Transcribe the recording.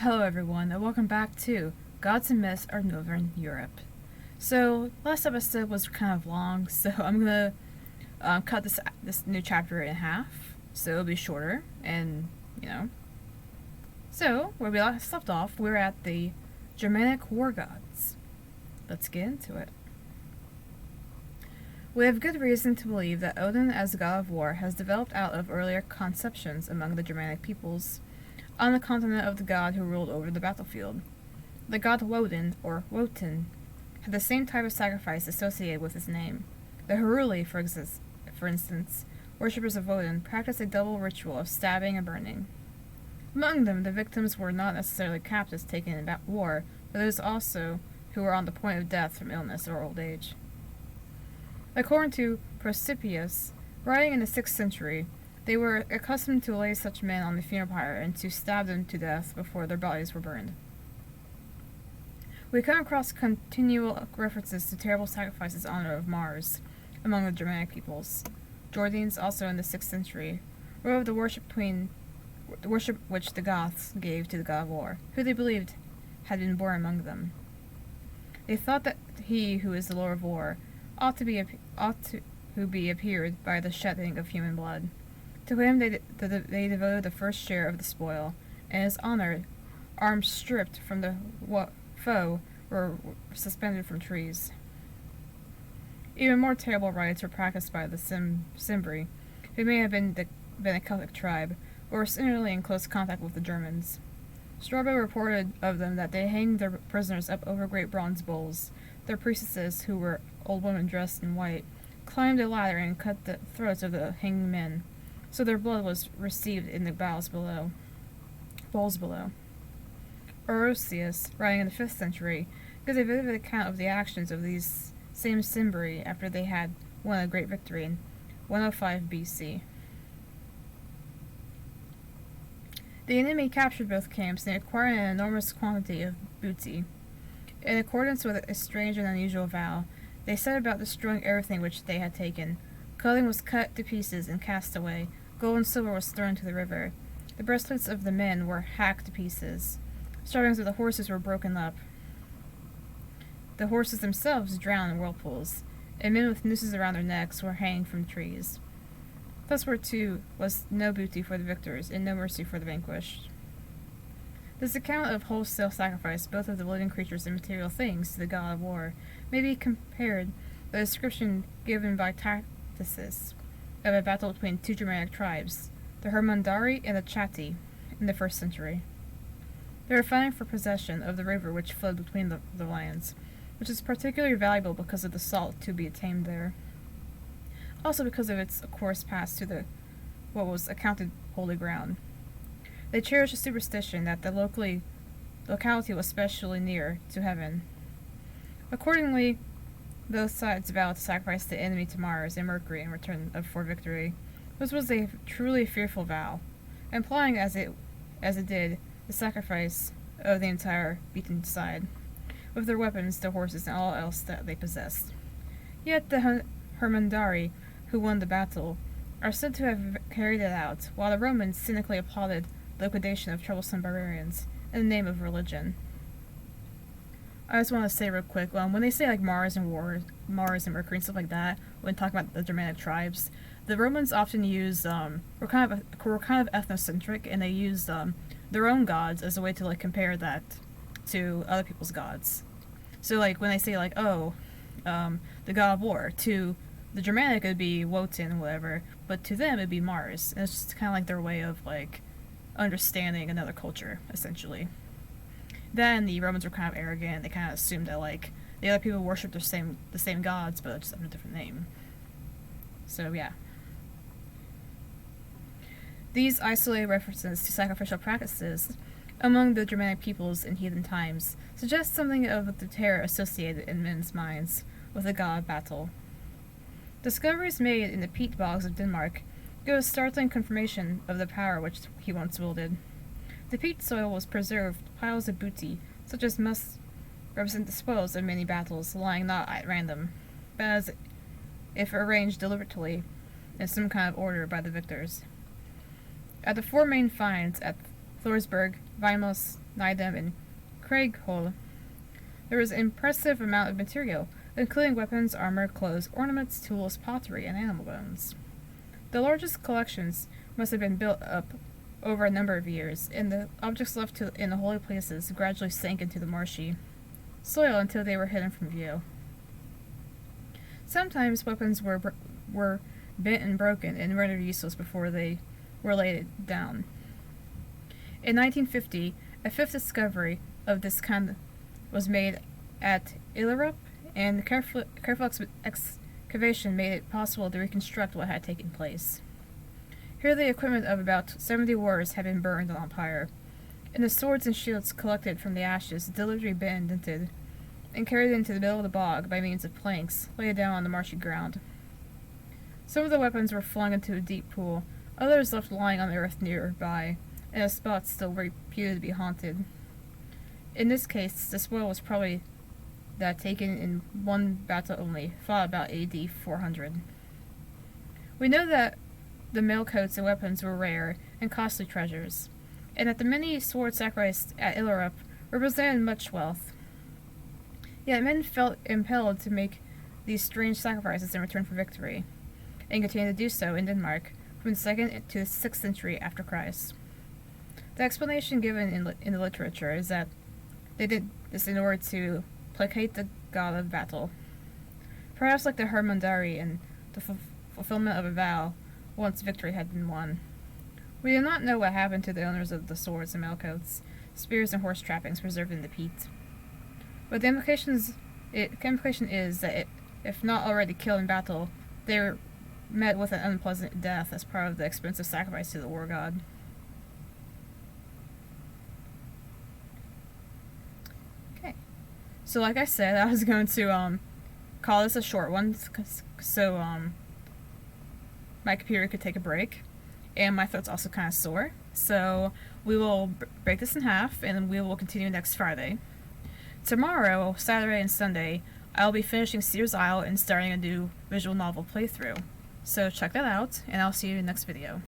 Hello everyone, and welcome back to Gods and Myths of Northern Europe. So, last episode was kind of long, so I'm gonna cut this new chapter in half, so it'll be shorter, and, you know. So, where we last left off, we're at the Germanic war gods. Let's get into it. We have good reason to believe that Odin as the god of war has developed out of earlier conceptions among the Germanic peoples, on the continent of the god who ruled over the battlefield. The god Woden, or Wotan, had the same type of sacrifice associated with his name. The Heruli, for instance, worshippers of Woden, practiced a double ritual of stabbing and burning. Among them, the victims were not necessarily captives taken in war, but those also who were on the point of death from illness or old age. According to Procopius, writing in the 6th century, they were accustomed to lay such men on the funeral pyre and to stab them to death before their bodies were burned. We come across continual references to terrible sacrifices in honor of Mars among the Germanic peoples. Jordanes, also in the 6th century, wrote of the worship which the Goths gave to the god of war, who they believed had been born among them. They thought that he who is the Lord of war ought to be appeared by the shedding of human blood. To him they devoted the first share of the spoil, and in his honor, arms stripped from the foe were suspended from trees. Even more terrible rites were practiced by the Cimbri, who may have been a Celtic tribe, but were similarly in close contact with the Germans. Strabo reported of them that they hanged their prisoners up over great bronze bowls. Their priestesses, who were old women dressed in white, climbed a ladder and cut the throats of the hanging men, so their blood was received in the bowls below. Orosius, writing in the 5th century, gives a vivid account of the actions of these same Cimbri after they had won a great victory in 105 BC. The enemy captured both camps and acquired an enormous quantity of booty. In accordance with a strange and unusual vow, they set about destroying everything which they had taken. Clothing was cut to pieces and cast away. Gold and silver was thrown into the river. The breastplates of the men were hacked to pieces. Starvings of the horses were broken up. The horses themselves drowned in whirlpools, and men with nooses around their necks were hanged from trees. Thus was no booty for the victors, and no mercy for the vanquished. This account of wholesale sacrifice, both of the living creatures and material things, to the god of war, may be compared to the description given by Tacitus of a battle between two Germanic tribes, the Hermundari and the Chatti, in the 1st century. They were fighting for possession of the river which flowed between the lands, which is particularly valuable because of the salt to be obtained there. Also because of its course path to what was accounted holy ground. They cherished a superstition that the locality was specially near to heaven. Accordingly, both sides vowed to sacrifice the enemy to Mars and Mercury in return for victory. This was a truly fearful vow, implying as it did the sacrifice of the entire beaten side, with their weapons, their horses, and all else that they possessed. Yet the Hermundari, who won the battle, are said to have carried it out, while the Romans cynically applauded the liquidation of troublesome barbarians in the name of religion. I just want to say real quick, when they say like Mars and Mercury and stuff like that, when talking about the Germanic tribes, the Romans often use we're kind of ethnocentric, and they use their own gods as a way to like compare that to other people's gods. So like when they say like the god of war, to the Germanic it'd be Wotan or whatever, but to them it'd be Mars, and it's just kind of like their way of like understanding another culture essentially. Then the Romans were kind of arrogant. They kind of assumed that like the other people worshipped the same gods, but just under a different name. So yeah. These isolated references to sacrificial practices among the Germanic peoples in heathen times suggest something of the terror associated in men's minds with the god of battle. Discoveries made in the peat bogs of Denmark give a startling confirmation of the power which he once wielded. The peat soil was preserved piles of booty, such as must represent the spoils of many battles, lying not at random, but as if arranged deliberately in some kind of order by the victors. At the four main finds at Thorsberg, Weimos, Nydam, and Craighole. There was an impressive amount of material, including weapons, armor, clothes, ornaments, tools, pottery, and animal bones. The largest collections must have been built up over a number of years, and the objects left in the holy places gradually sank into the marshy soil until they were hidden from view. Sometimes weapons were bent and broken and rendered useless before they were laid down. In 1950, a fifth discovery of this kind was made at Illerup, and careful excavation made it possible to reconstruct what had taken place. Here the equipment of about 70 warriors had been burned on fire, and the swords and shields collected from the ashes deliberately indented and carried into the middle of the bog by means of planks laid down on the marshy ground. Some of the weapons were flung into a deep pool, others left lying on the earth nearby, in a spot still reputed to be haunted. In this case, the spoil was probably that taken in one battle only, fought about AD 400. We know that the mail coats and weapons were rare and costly treasures, and that the many swords sacrificed at Illerup represented much wealth. Yet men felt impelled to make these strange sacrifices in return for victory, and continued to do so in Denmark from the 2nd to the 6th century after Christ. The explanation given in the literature is that they did this in order to placate the god of battle, perhaps like the Hermundari and the fulfillment of a vow once victory had been won. We do not know what happened to the owners of the swords and mailcoats, spears, and horse trappings preserved in the peat. But the implication is that if not already killed in battle, they were met with an unpleasant death as part of the expensive sacrifice to the war god. Okay. So like I said, I was going to call this a short one so my computer could take a break, and my throat's also kind of sore. So we will break this in half, and we will continue next Friday. Tomorrow, Saturday and Sunday, I'll be finishing Sears Isle and starting a new visual novel playthrough. So check that out, and I'll see you in the next video.